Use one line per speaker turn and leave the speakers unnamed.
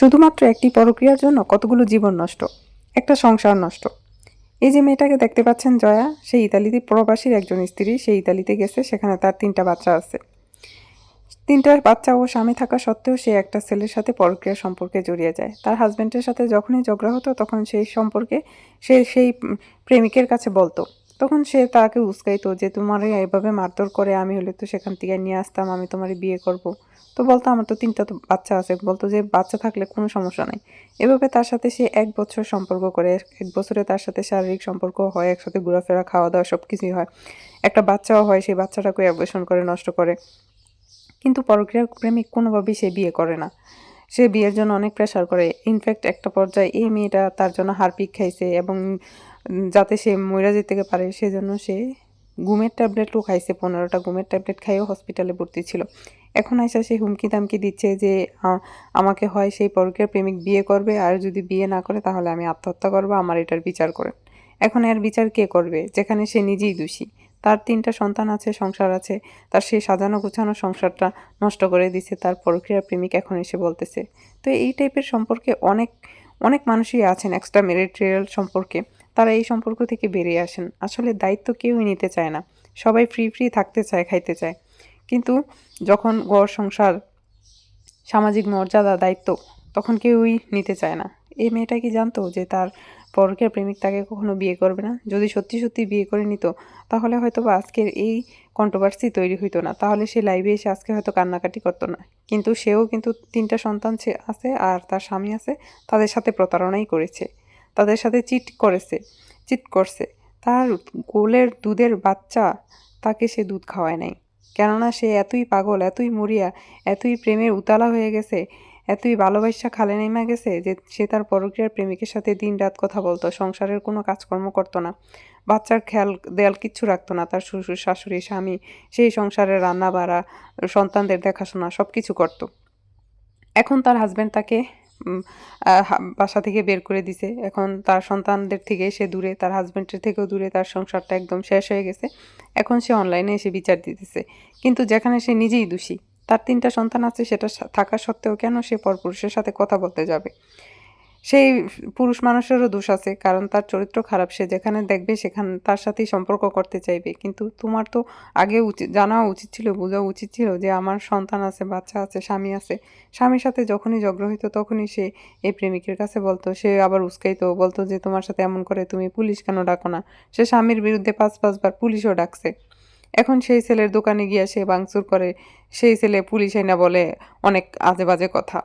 শুধুমাত্র একটি পরক্রিয়ার জন্য কতগুলো জীবন নষ্ট, একটা সংসার নষ্ট। এই যে মেয়েটাকে দেখতে পাচ্ছেন জয়া, সেই ইতালিতে প্রবাসীর একজন স্ত্রী। সে ইতালিতে গেছে, সেখানে তার 3টা বাচ্চা আছে। 3টা বাচ্চা ও স্বামী থাকা সত্ত্বেও সে একটা ছেলের সাথে পরক্রিয়া সম্পর্কে জড়িয়ে যায়। তার হাজব্যান্ডের সাথে যখনই ঝগড়া হতো তখন সেই সম্পর্কে সে সেই প্রেমিকের কাছে বলতো। তখন সে তাকে উস্কাইতো যে তোমারে এভাবে মারধর করে, আমি হলে তো সেখান থেকে নিয়ে আসতাম, আমি তোমারে বিয়ে করব। তো বলতো আমার তো 3টা তো বাচ্চা আছে, বলতো যে বাচ্চা থাকলে কোনো সমস্যা নাই। এভাবে তার সাথে সে 1 বছর সম্পর্ক করে। 1 বছরে তার সাথে শারীরিক সম্পর্ক হয়, একসাথে ঘোরাফেরা, খাওয়া দাওয়া সব কিছুই হয়। একটা বাচ্চাও হয়, সেই বাচ্চাটাকে অ্যাবর্শন করে নষ্ট করে। কিন্তু পরকীয়ার প্রেমিক কোনোভাবেই সে বিয়ে করে না। সে বিয়ের জন্য অনেক প্রেশার করে। ইনফ্যাক্ট একটা পর্যায়ে এই মেয়েটা তার জন্য হারপিক খাইছে এবং যাতে সে মইরা যেতে পারে সেজন্য সে ঘুমের ট্যাবলেটও খাইছে। 15টা ঘুমের ট্যাবলেট খাইয়েও হসপিটালে ভর্তি ছিল। এখন আইসা সে হুমকি দামকি দিচ্ছে যে আমাকে হয় সেই পরকীয়ার প্রেমিক বিয়ে করবে, আর যদি বিয়ে না করে তাহলে আমি আত্মহত্যা করবো, আমার এটার বিচার করেন। এখন এর বিচার কে করবে, যেখানে সে নিজেই দোষী? তার 3টা সন্তান আছে, সংসার আছে। তার সেই সাজানো গোছানো সংসারটা নষ্ট করে দিছে তার পরকীয়ার প্রেমিক, এখন এসে বলতেছে। তো এই টাইপের সম্পর্কে অনেক অনেক মানুষই আছেন এক্সট্রা ম্যারিটাল সম্পর্কে। তারা এই সম্পর্ক থেকে বেরিয়ে আসেন। আসলে দায়িত্ব কেউই নিতে চায় না। সবাই ফ্রি ফ্রি থাকতে চায়, খাইতে চায়। কিন্তু যখন ঘর সংসার, সামাজিক মর্যাদা, দায়িত্ব, তখন কেউই নিতে চায় না। এই মেয়েটা কি জানতো যে তার পরকীয়ার প্রেমিক তাকে কখনো বিয়ে করবে না? যদি সত্যি সত্যি বিয়ে করে নিত তাহলে হয়তো বা আজকের এই কন্ট্রোভার্সি তৈরি হইতো না, তাহলে সে লাইভে এসে আজকে হয়তো কান্নাকাটি করতো না। কিন্তু সেও কিন্তু 3টা সন্তান আছে আর তার স্বামী আছে, তাদের সাথে প্রতারণাই করেছে, তাদের সাথে চিট করছে। তার কোলের দুধের বাচ্চা, তাকে সে দুধ খাওয়ায় নাই। কেননা সে এতই পাগল, এতই মরিয়া, এতই প্রেমের উতালা হয়ে গেছে, এতই ভালোবাসা খালে নেমে গেছে যে সে তার পরকীয়ার প্রেমিকের সাথে দিনরাত কথা বলতো, সংসারের কোনো কাজকর্ম করতো না, বাচ্চার খেয়াল দেয়াল কিচ্ছু রাখতো না। তার শ্বশুর শাশুড়ি স্বামী সেই সংসারের রান্না বাড়া, সন্তানদের দেখাশোনা সব কিছু করতো। এখন তার হাজব্যান্ড তাকে বাসা থেকে বের করে দিছে। এখন তার সন্তানদের থেকে সে দূরে, তার হাজব্যান্ডের থেকেও দূরে, তার সংসারটা একদম শেষ হয়ে গেছে। এখন সে অনলাইনে এসে বিচার দিতেছে, কিন্তু যেখানে সে নিজেই দোষী। তার 3টা সন্তান আছে, সেটা থাকা সত্ত্বেও কেন সে পরপুরুষের সাথে কথা বলতে যাবে? সেই পুরুষ মানুষেরও দোষ আছে, কারণ তার চরিত্র খারাপ। সে যেখানে দেখবে সেখানে তার সাথেই সম্পর্ক করতে চাইবে। কিন্তু তোমার তো আগে জানা উচিত ছিল, বোঝা উচিত ছিল যে আমার সন্তান আছে, বাচ্চা আছে, স্বামী আছে। স্বামীর সাথে যখনই ঝগড়া হইতো তখনই সে এই প্রেমিকের কাছে বলতো। সে আবার উস্কাইতো, বলতো যে তোমার সাথে এমন করে তুমি পুলিশ কেন ডাকো না? সে স্বামীর বিরুদ্ধে 5-5 বার পুলিশও ডাকছে। এখন সেই ছেলের দোকানে গিয়ে সে ভাঙচুর করে, সেই ছেলে পুলিশ আইনা বলে অনেক আজে বাজে কথা।